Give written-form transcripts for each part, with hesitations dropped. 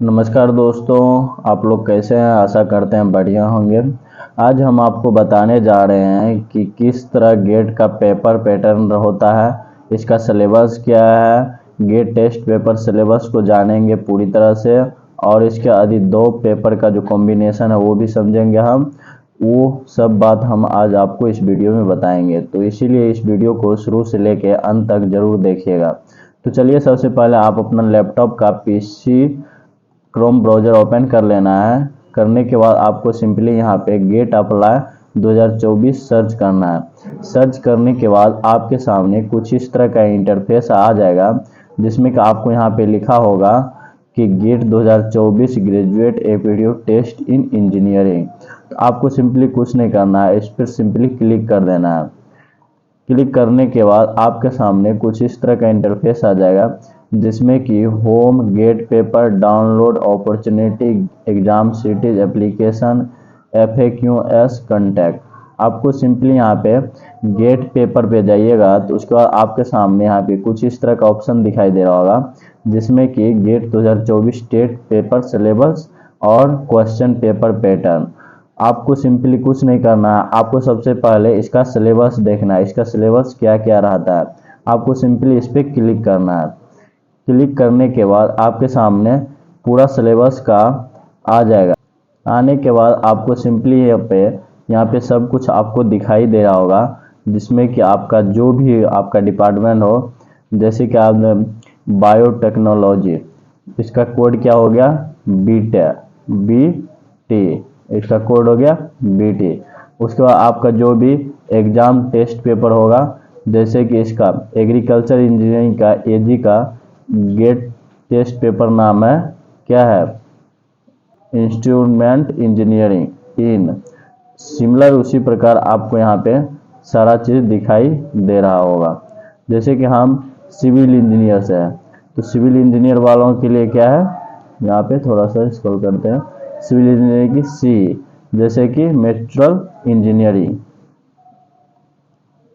नमस्कार दोस्तों, आप लोग कैसे हैं। आशा करते हैं बढ़िया होंगे। आज हम आपको बताने जा रहे हैं कि किस तरह गेट का पेपर पैटर्न होता है, इसका सिलेबस क्या है। गेट टेस्ट पेपर सिलेबस को जानेंगे पूरी तरह से और इसके आदि दो पेपर का जो कॉम्बिनेशन है वो भी समझेंगे हम। वो सब बात हम आज आपको इस वीडियो में बताएंगे, तो इसीलिए इस वीडियो को शुरू से लेकर अंत तक जरूर देखिएगा। तो चलिए, सबसे पहले आप अपना लैपटॉप का पीसी क्रोम ब्राउज़र ओपन कर लेना है। करने के बाद आपको सिंपली यहाँ पे गेट अप्लाई 2024 सर्च करना है। सर्च करने के बाद आपके सामने कुछ इस तरह का इंटरफेस आ जाएगा, जिसमें कि आपको यहाँ पे लिखा होगा कि GATE 2024 graduate aptitude test in engineering. तो आपको सिंपली कुछ नहीं करना है, इस पर सिंपली क्लिक कर देना है। क्लिक करने के बाद आपके सामने कुछ इस तरह का इंटरफेस आ जाएगा, जिसमें कि home, GATE paper, download, opportunity, exam series, application, FAQs, contact. आपको सिंपली यहाँ पे गेट पेपर पे जाइएगा तो उसके बाद आपके सामने यहाँ पे कुछ इस तरह का ऑप्शन दिखाई दे रहा होगा, जिसमें कि गेट 2024 स्टेट पेपर सिलेबस और क्वेश्चन पेपर पैटर्न। आपको सिंपली कुछ नहीं करना है, आपको सबसे पहले इसका सिलेबस देखना है, इसका सिलेबस क्या क्या रहता है। आपको सिंपली इस पर क्लिक करना है। क्लिक करने के बाद आपके सामने पूरा सिलेबस का आ जाएगा। आने के बाद आपको सिंपली यहाँ पे सब कुछ आपको दिखाई दे रहा होगा, जिसमें कि आपका जो भी आपका डिपार्टमेंट हो, जैसे कि आपने बायोटेक्नोलॉजी, इसका कोड क्या हो गया, BT, इसका कोड हो गया BT। उसके बाद आपका जो भी एग्ज़ाम टेस्ट पेपर होगा, जैसे कि इसका एग्रीकल्चर इंजीनियरिंग का AG का गेट टेस्ट पेपर नाम है, क्या है, इंस्ट्रूमेंट इंजीनियरिंग इन। सिमिलर उसी प्रकार आपको यहाँ पे सारा चीज़ दिखाई दे रहा होगा। जैसे कि हम सिविल इंजीनियर से हैं, तो सिविल इंजीनियर वालों के लिए क्या है, यहाँ पे थोड़ा सा स्क्रॉल करते हैं, सिविल इंजीनियरिंग की C, जैसे कि मेट्रल इंजीनियरिंग।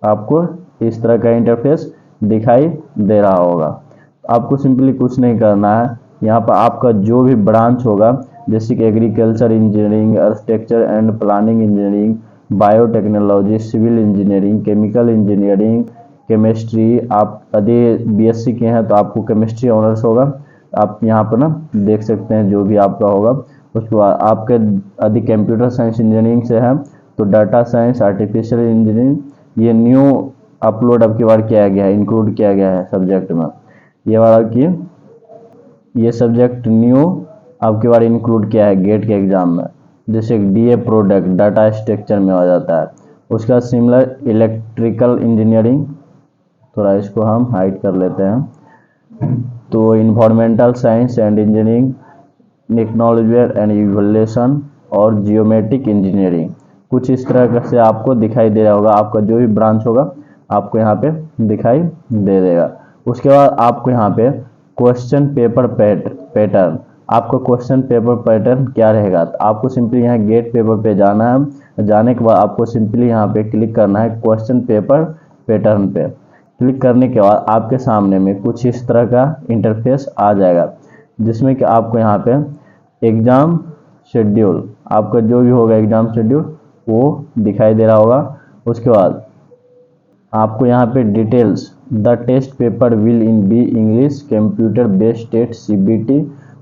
आपको इस तरह का इंटरफेस दिखाई दे रहा होगा। आपको सिंपली कुछ नहीं करना है, यहाँ पर आपका जो भी ब्रांच होगा, जैसे कि agriculture engineering, architecture and planning engineering, biotechnology, civil engineering, chemical engineering, chemistry, आप यदि BSc के हैं तो आपको केमिस्ट्री ऑनर्स होगा। आप यहाँ पर ना देख सकते हैं जो भी आपका होगा। उसके बाद आपके यदि कंप्यूटर साइंस इंजीनियरिंग से हैं तो डाटा साइंस, आर्टिफिशियल इंजीनियरिंग, ये न्यू अपलोड अब की बार किया गया है, इंक्लूड किया गया है सब्जेक्ट में। ये वाला कि ये सब्जेक्ट न्यू अब की बार इंक्लूड किया है गेट के एग्जाम में, जैसे DA प्रोडक्ट डाटा स्ट्रक्चर में आ जाता है। उसका सिमिलर इलेक्ट्रिकल इंजीनियरिंग, थोड़ा इसको हम हाइड कर लेते हैं, तो environmental science and engineering, technology and evolution और जियोमेट्रिक इंजीनियरिंग। कुछ इस तरह से आपको दिखाई दे रहा होगा। आपका जो भी ब्रांच होगा आपको यहाँ पे दिखाई दे देगा। उसके बाद आपको यहाँ पे क्वेश्चन पेपर पैटर्न, आपको क्वेश्चन पेपर पैटर्न क्या रहेगा, तो आपको सिंपली यहाँ गेट पेपर पे जाना है। जाने के बाद आपको सिंपली यहाँ पे क्लिक करना है क्वेश्चन पेपर पैटर्न पे। क्लिक करने के बाद आपके सामने में कुछ इस तरह का इंटरफेस आ जाएगा, जिसमें कि आपको यहाँ पे एग्ज़ाम शेड्यूल, आपका जो भी होगा एग्ज़ाम शेड्यूल वो दिखाई दे रहा होगा। उसके बाद आपको यहाँ पे details, the test paper will in be English, computer based test CBT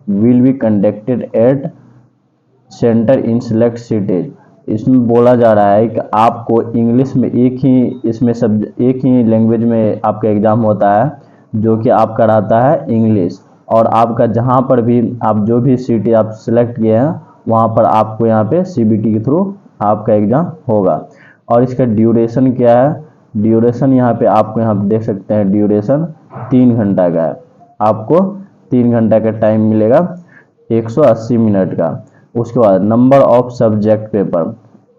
will be conducted at centre in select cities. इसमें बोला जा रहा है कि आपको इंग्लिश में एक ही लैंग्वेज में आपका एग्ज़ाम होता है, जो कि आपका रहता है इंग्लिश। और आपका जहाँ पर भी आप जो भी सिटी आप सिलेक्ट किए हैं वहाँ पर आपको यहाँ पे CBT के थ्रू आपका एग्ज़ाम होगा। और इसका ड्यूरेशन क्या है, ड्यूरेशन यहाँ पे आपको यहाँ देख सकते हैं, ड्यूरेशन 3 घंटा का है। आपको 3 घंटा का टाइम मिलेगा, 180 मिनट का। उसके बाद नंबर ऑफ सब्जेक्ट पेपर,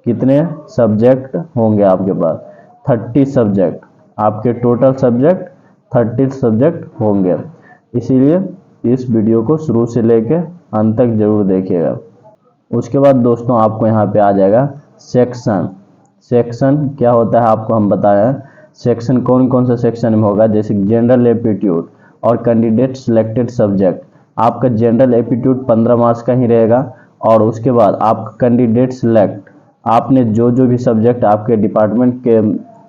कितने सब्जेक्ट होंगे आपके पास, 30 सब्जेक्ट। आपके टोटल सब्जेक्ट 30 सब्जेक्ट होंगे। इसीलिए इस वीडियो को शुरू से लेके अंत तक जरूर देखिएगा। उसके बाद दोस्तों आपको यहाँ पे आ जाएगा सेक्शन। सेक्शन क्या होता है आपको हम बताया। सेक्शन कौन कौन सा सेक्शन में होगा, जैसे जनरल एप्टीट्यूड और कैंडिडेट सिलेक्टेड सब्जेक्ट, आपका जनरल एप्टीट्यूड 15 मार्क्स का ही रहेगा। और उसके बाद आपका कैंडिडेट सिलेक्ट, आपने जो जो भी सब्जेक्ट आपके डिपार्टमेंट के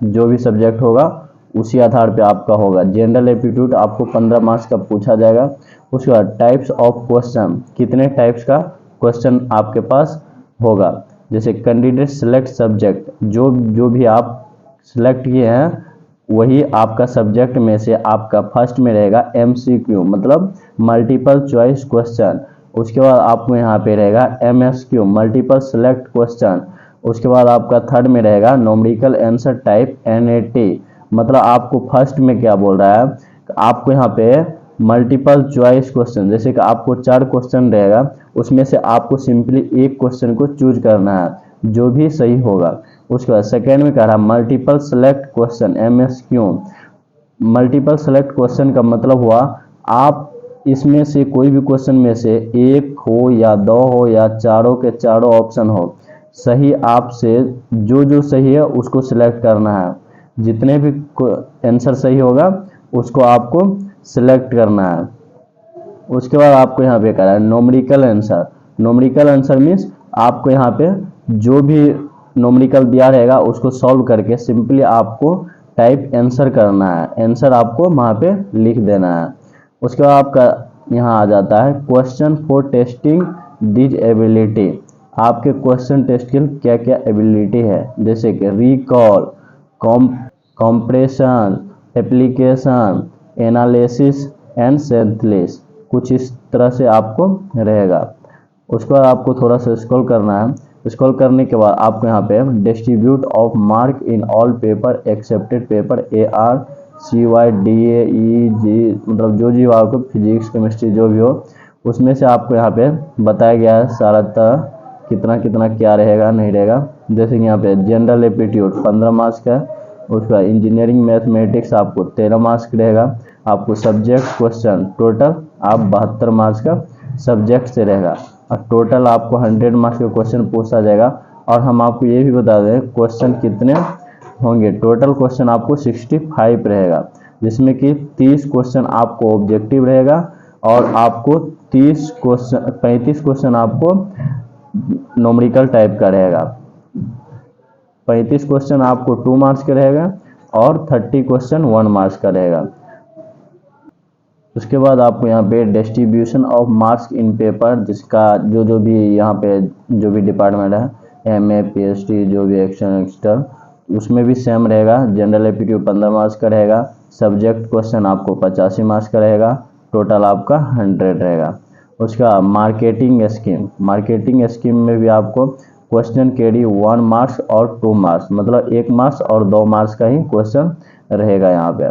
जो भी सब्जेक्ट होगा उसी आधार पे आपका होगा। जनरल एप्टीट्यूड आपको 15 मार्क्स का पूछा जाएगा। उसके बाद टाइप्स ऑफ क्वेश्चन, कितने टाइप्स का क्वेश्चन आपके पास होगा। जैसे कैंडिडेट सिलेक्ट सब्जेक्ट, जो भी आप सिलेक्ट किए हैं वही आपका सब्जेक्ट में से आपका फर्स्ट में रहेगा MCQ मतलब मल्टीपल चॉइस क्वेश्चन। उसके बाद आपको यहाँ पे रहेगा MSQ मल्टीपल सेलेक्ट क्वेश्चन। उसके बाद आपका थर्ड में रहेगा न्यूमेरिकल आंसर टाइप NAT, मतलब आपको फर्स्ट में क्या बोल रहा है, आपको यहाँ पे मल्टीपल चॉइस क्वेश्चन, जैसे कि आपको 4 क्वेश्चन रहेगा, उसमें से आपको सिंपली एक क्वेश्चन को चूज करना है जो भी सही होगा। उसके बाद सेकेंड में कह रहा है multiple select question MSQ। Multiple select question का मतलब हुआ आप इसमें से कोई भी क्वेश्चन में से एक हो या दो हो या चारों के चारों ऑप्शन हो, सही आपसे जो सही है उसको सिलेक्ट करना है। जितने भी आंसर सही होगा उसको आपको सिलेक्ट करना है। उसके बाद आपको यहाँ पे करा है numerical answer. Numerical answer means आपको यहाँ पे जो भी न्यूमेरिकल दिया रहेगा उसको सॉल्व करके सिंपली आपको टाइप आंसर करना है, आंसर आपको वहाँ पे लिख देना है। उसके बाद आपका यहाँ आ जाता है question for testing this ability, आपके क्वेश्चन टेस्ट के क्या क्या एबिलिटी है, जैसे कि recall, compression, application, analysis and synthesis, कुछ इस तरह से आपको रहेगा। उसके बाद आपको थोड़ा सा स्क्रॉल करना है। स्क्रॉल करने के बाद आपको यहाँ पे distribute of mark in all paper accepted paper ARCYDAEG, मतलब जो भी आपको फिजिक्स केमिस्ट्री जो भी हो उसमें से आपको यहाँ पे बताया गया है सारा तरह कितना कितना क्या रहेगा नहीं रहेगा। जैसे कि यहाँ पे जनरल एप्टीट्यूड 15 मार्क्स का है। उसका इंजीनियरिंग मैथमेटिक्स आपको 13 मार्क्स का रहेगा। आपको सब्जेक्ट क्वेश्चन टोटल आप 72 मार्क्स का सब्जेक्ट से रहेगा और टोटल आपको 100 मार्क्स का क्वेश्चन पूछा जाएगा। और हम आपको ये भी बता दें क्वेश्चन कितने होंगे, टोटल क्वेश्चन आपको 65 रहेगा, जिसमें कि 30 क्वेश्चन आपको ऑब्जेक्टिव रहेगा और आपको 35 क्वेश्चन आपको न्यूमेरिकल टाइप का रहेगा। 35 क्वेश्चन आपको 2 मार्क्स का रहेगा और 30 क्वेश्चन 1 मार्क्स का रहेगा। उसके बाद आपको यहाँ पे distribution of marks in paper, जिसका जो भी यहाँ पे जो भी डिपार्टमेंट है MA PhD जो भी एक्सटर्नल उसमें भी सेम रहेगा। जनरल एप्टीट्यूड 15 मार्क्स का रहेगा। सब्जेक्ट क्वेश्चन आपको 85 मार्क्स का रहेगा। टोटल आपका 100 रहेगा। उसका मार्केटिंग स्कीम में भी आपको क्वेश्चन कैरी 1 मार्क्स और 2 मार्क्स, मतलब 1 मार्क्स और 2 मार्क्स का ही क्वेश्चन रहेगा यहाँ पे।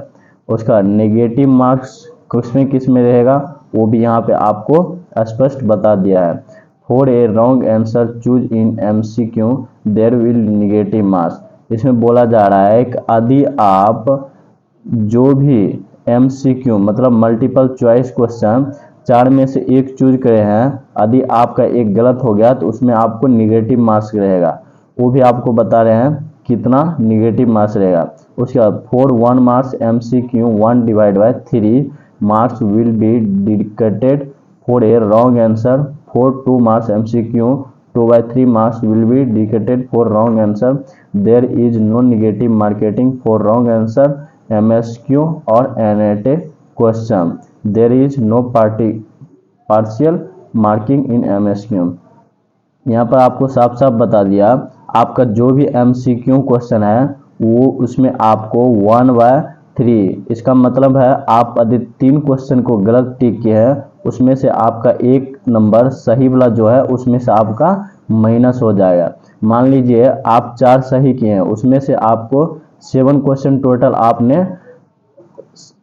उसका नेगेटिव मार्क्स किस में रहेगा वो भी यहाँ पे आपको स्पष्ट बता दिया है। For a wrong answer choose in MCQ there will negative marks. इसमें बोला जा रहा है कि यदि आप जो भी MCQ मतलब मल्टीपल चॉइस क्वेश्चन 4 में से एक चूज करे हैं, यदि आपका एक गलत हो गया तो उसमें आपको निगेटिव मार्क्स रहेगा। वो भी आपको बता रहे हैं कितना निगेटिव मार्क्स रहेगा। उसके बाद for 1 marks MCQ 1/3 marks will be dedicated for a wrong answer. For 2 marks MCQ 2/3 marks will be dedicated for wrong answer. There is no negative marking for wrong answer MSQ or NAT question. There is no partial marking in MSQ। यहाँ पर आपको साफ साफ बता दिया आपका जो भी MCQ क्वेश्चन है वो उसमें आपको 1/3, इसका मतलब है आप यदि 3 क्वेश्चन को गलत टिक किए हैं उसमें से आपका एक नंबर सही वाला जो है उसमें से आपका माइनस हो जाएगा। मान लीजिए आप 4 सही किए हैं, उसमें से आपको 7 क्वेश्चन टोटल आपने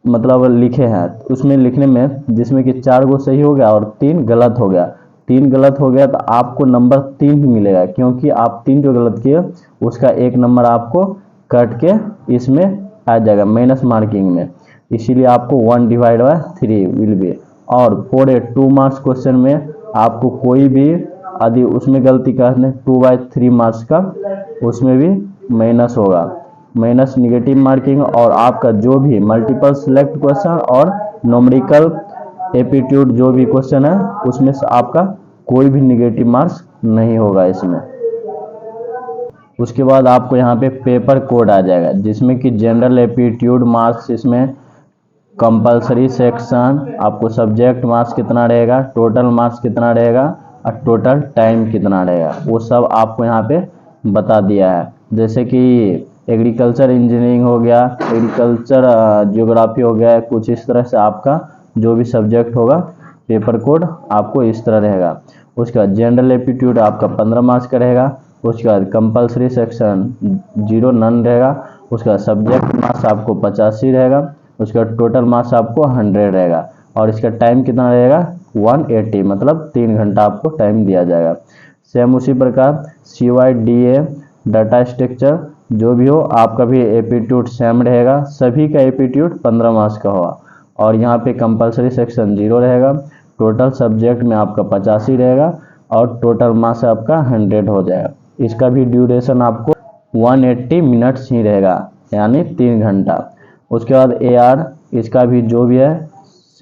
मतलब लिखे हैं, उसमें लिखने में जिसमें कि 4 को सही हो गया और 3 गलत हो गया। 3 गलत हो गया तो आपको नंबर 3 ही मिलेगा, क्योंकि आप 3 जो गलत किए उसका एक नंबर आपको कट के इसमें आ जाएगा माइनस मार्किंग में, इसीलिए आपको 1/3 विल बी। और फॉर ए 2 मार्क्स क्वेश्चन में आपको कोई भी यदि उसमें गलती करने 2/3 मार्क्स का उसमें भी माइनस होगा, माइनस निगेटिव मार्किंग। और आपका जो भी मल्टीपल सिलेक्ट क्वेश्चन और न्यूमेरिकल एप्टीट्यूड जो भी क्वेश्चन है उसमें से आपका कोई भी निगेटिव मार्क्स नहीं होगा इसमें। उसके बाद आपको यहाँ पे पेपर कोड आ जाएगा, जिसमें कि जनरल एप्टीट्यूड मार्क्स, इसमें कंपलसरी सेक्शन, आपको सब्जेक्ट मार्क्स कितना रहेगा, टोटल मार्क्स कितना रहेगा और टोटल टाइम कितना रहेगा, वो सब आपको यहाँ पे बता दिया है। जैसे कि एग्रीकल्चर इंजीनियरिंग हो गया, एग्रीकल्चर ज्योग्राफी हो गया, कुछ इस तरह से आपका जो भी सब्जेक्ट होगा पेपर कोड आपको इस तरह रहेगा। उसके बाद जनरल एप्टीट्यूड आपका 15 मार्क्स का रहेगा। उसके बाद कंपलसरी सेक्शन 0 नन रहेगा। उसके बाद सब्जेक्ट मार्क्स आपको 85 रहेगा। उसके बाद टोटल मार्क्स आपको 100 रहेगा और इसका टाइम कितना रहेगा 180, मतलब 3 घंटा आपको टाइम दिया जाएगा। सेम उसी प्रकार CYDA डाटा स्ट्रक्चर जो भी हो आपका भी एप्टीट्यूड सेम रहेगा, सभी का एप्टीट्यूड 15 मार्क्स का होगा और यहाँ पे कंपलसरी सेक्शन 0 रहेगा। टोटल सब्जेक्ट में आपका 85 रहेगा और टोटल मार्क्स आपका 100 हो जाएगा। इसका भी ड्यूरेशन आपको 180 मिनट्स ही रहेगा, यानी 3 घंटा। उसके बाद AR, इसका भी जो भी है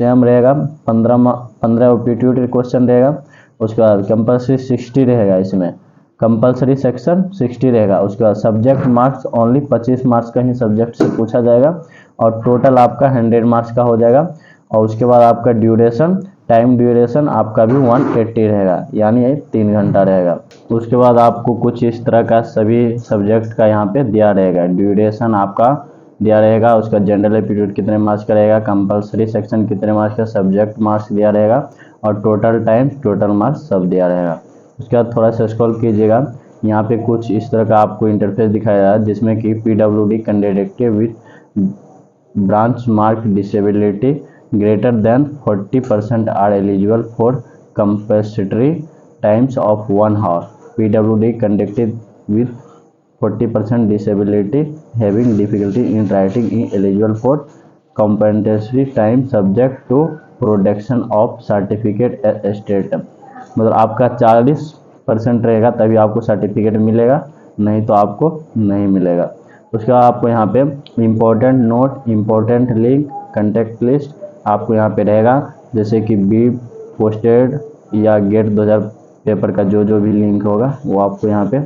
सेम रहेगा, 15 एप्टीट्यूड क्वेश्चन रहेगा। उसके बाद कंपलसरी 60 रहेगा, इसमें कंपलसरी सेक्शन 60 रहेगा। उसके बाद सब्जेक्ट मार्क्स ओनली 25 मार्क्स का ही सब्जेक्ट से पूछा जाएगा और टोटल आपका 100 मार्क्स का हो जाएगा। और उसके बाद आपका ड्यूरेशन, टाइम ड्यूरेशन आपका भी 180 रहेगा, यानी ये 3 घंटा रहेगा। उसके बाद आपको कुछ इस तरह का सभी सब्जेक्ट का यहाँ पे दिया रहेगा, ड्यूरेशन आपका दिया रहेगा। उसका जनरल एप्टीट्यूड कितने मार्क्स का रहेगा, कंपलसरी सेक्शन कितने मार्क्स का, सब्जेक्ट मार्क्स दिया रहेगा और टोटल टाइम, टोटल मार्क्स सब दिया रहेगा। उसके बाद थोड़ा सा स्क्रॉल कीजिएगा, यहाँ पे कुछ इस तरह का आपको इंटरफेस दिखाया है, जिसमें कि PWD candidate with branch mark disability greater than 40% are eligible for compensatory times of 1 hour. PWD conducted with 40% disability having difficulty in writing is eligible for compensatory time subject to production of certificate as state। मतलब आपका 40% रहेगा तभी आपको certificate मिलेगा, नहीं तो आपको नहीं मिलेगा। उसके बाद आपको यहाँ पे important note, important link, contact list आपको यहाँ पे रहेगा, जैसे कि बी पोस्टेड या गेट 2000 पेपर का जो भी लिंक होगा वो आपको यहाँ पे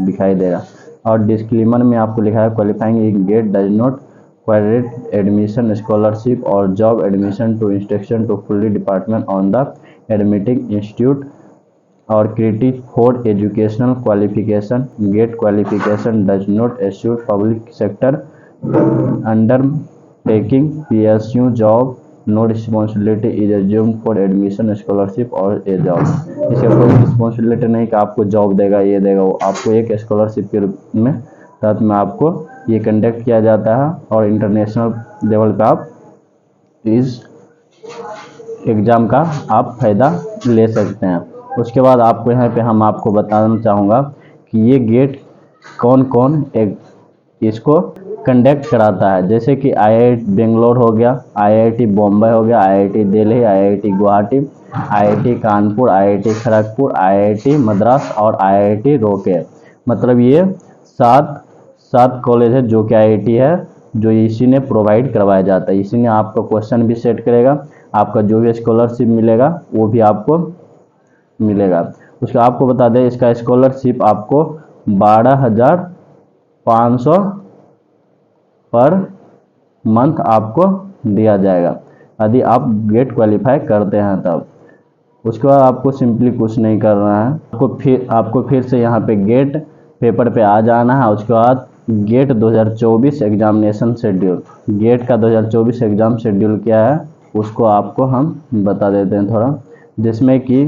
दिखाई देगा। और डिस्क्लेमर में आपको लिखा है qualifying in GATE does not credit admission scholarship और job admission to instruction to fully department on the admitting institute और credit for educational qualification. GATE qualification does not assure public sector undertaking PSU job, no responsibility is assumed for admission scholarship और a job. इसका कोई responsibility नहीं कि आपको job देगा, ये देगा वो, आपको एक स्कॉलरशिप के रूप में तहत में आपको ये कंडक्ट किया जाता है और इंटरनेशनल लेवल पे आप इस एग्ज़ाम का आप फ़ायदा ले सकते हैं। उसके बाद आपको यहाँ पे हम आपको बताना चाहूँगा कि ये गेट कौन कौन इसको कंडक्ट कराता है, जैसे कि IIT बेंगलोर हो गया, IIT बॉम्बे हो गया, IIT Delhi, IIT Guwahati, IIT Kanpur, IIT Kharagpur, IIT Madras और IIT रोकेर। मतलब ये सात कॉलेज है जो कि IIT है, जो इसी ने प्रोवाइड करवाया जाता है। इसी ने आपका क्वेश्चन भी सेट करेगा, आपका जो भी स्कॉलरशिप मिलेगा वो भी आपको मिलेगा। उसका आपको बता दें, इसका स्कॉलरशिप आपको 12,500 पर मंथ आपको दिया जाएगा यदि आप गेट क्वालिफाई करते हैं तब। उसके बाद आपको सिंपली कुछ नहीं करना है, आपको फिर से यहाँ पे गेट पेपर पे आ जाना है। उसके बाद गेट 2024 एग्जामिनेशन शेड्यूल, गेट का 2024 एग्ज़ाम शेड्यूल क्या है उसको आपको हम बता देते हैं थोड़ा, जिसमें कि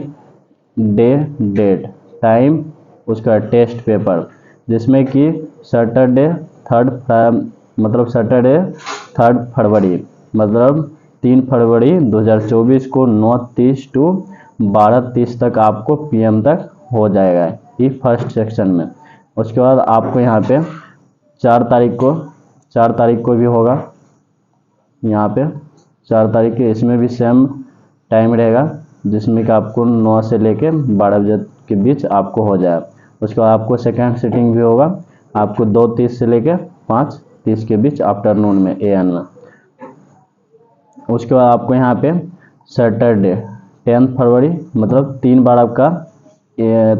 डेट, टाइम, उसका टेस्ट पेपर, जिसमें कि सैटरडे 3 फरवरी मतलब 3 फरवरी 2024 को 9:30 टू 12:30 तक आपको PM तक हो जाएगा ये फर्स्ट सेक्शन में। उसके बाद आपको यहाँ पे 4 तारीख को भी होगा, यहाँ पे 4 तारीख के, इसमें भी सेम टाइम रहेगा, जिसमें कि आपको 9 से लेके 12 बजे के बीच आपको हो जाए। उसके बाद आपको सेकेंड सिटिंग भी होगा, आपको 2:30 से लेके 5:30 के बीच आफ्टरनून में AM में। उसके बाद आपको यहाँ पे सैटरडे 10 फरवरी, मतलब 3 बार आपका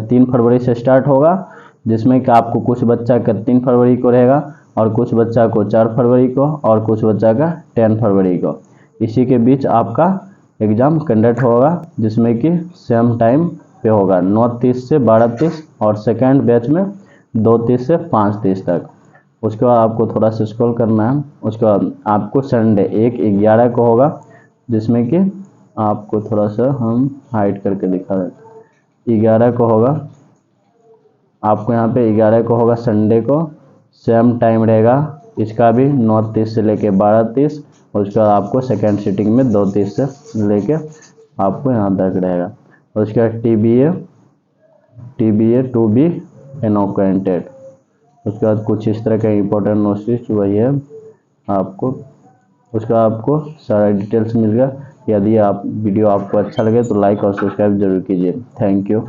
3 फरवरी से स्टार्ट होगा, जिसमें कि आपको कुछ बच्चा का 3 फरवरी को रहेगा और कुछ बच्चा को 4 फरवरी को और कुछ बच्चा का 10 फरवरी को। इसी के बीच आपका एग्ज़ाम कंडक्ट होगा, जिसमें कि सेम टाइम पे होगा 9:30 से 12:30 और सेकेंड बैच में 2:30 से 5:30 तक। उसके बाद आपको थोड़ा सा स्क्रॉल करना है। उसके बाद आपको संडे 1/11 को होगा, जिसमें कि आपको थोड़ा सा हम हाइड करके दिखा दें। 11 को होगा आपको, यहाँ पे 11 को होगा संडे को, सेम टाइम रहेगा इसका भी 9:30 से लेके 12:30। उसके बाद आपको सेकेंड सीटिंग में 2:30 से लेके आपको यहाँ तक रहेगा। उसके बाद TBA टू बी एनोक्वेंटेड। उसके बाद कुछ इस तरह का इंपॉर्टेंट नोटिस वही है आपको, उसका आपको सारा डिटेल्स मिल गया। यदि आप वीडियो आपको अच्छा लगे तो लाइक और सब्सक्राइब जरूर कीजिए। Thank you.